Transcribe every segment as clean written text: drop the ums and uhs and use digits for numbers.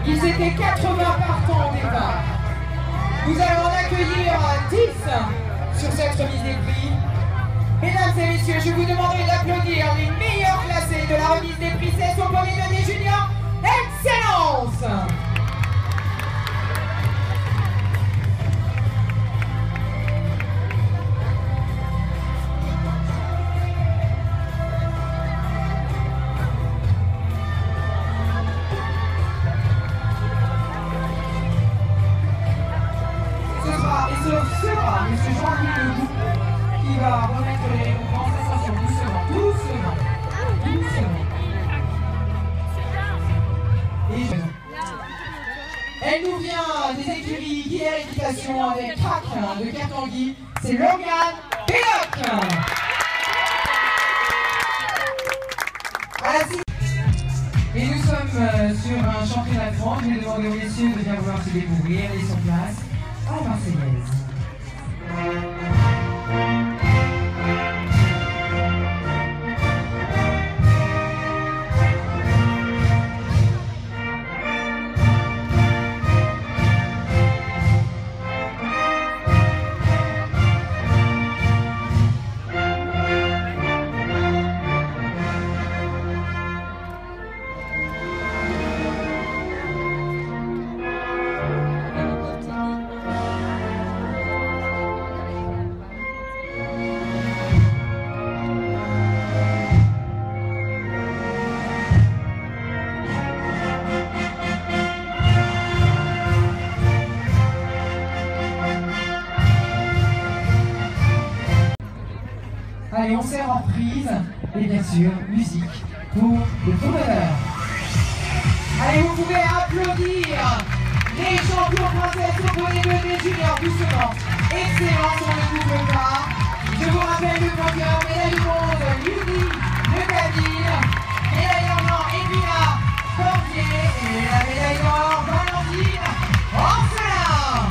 Ils étaient 80 partants au départ. Nous allons en accueillir 10 sur cette remise des prix. Mesdames et messieurs, je vous demanderai d'applaudir les meilleurs classés de la remise des prix CES au poney des juniors. Excellence! Ce sera M. Jean-Louis Ledoux qui va remettre les récompenses. Attention, doucement. Elle nous vient des écuries Guillère Équitation avec Crac de Kertanguy. C'est Logan Péloc. Et nous sommes sur un championnat de France. Je vais demander aux messieurs de bien vouloir se découvrir. Ils sont place à la Marseillaise. Allez, on sert en reprise et bien sûr, musique pour le faux bonheur. Allez, vous pouvez applaudir les champions princesses au poney des juniors doucement. Excellence, on ne coupe pas. Je vous rappelle le podium, médaille du monde, Ludi Le Cadil, médaille d'argent, Épina Cordier et la médaille d'or, Valentine Orphelin.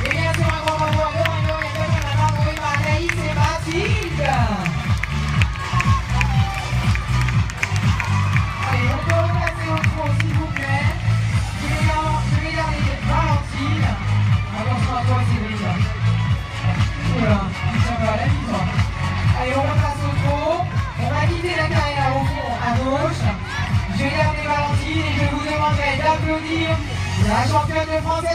Et bien sûr, un grand bravo à Loreno et Benjamin Maurice, Anaïs et Mathilde. Allez, on peut repasser au trot, s'il vous plaît. Je vais garder Valentine. Attention à toi, Cédric. Oula, il tient pas, lève-toi. Allez, on repasse au trot. On va quitter la carrière au fond, à gauche. Je vais garder Valentine et je vous demanderai d'applaudir la championne de France.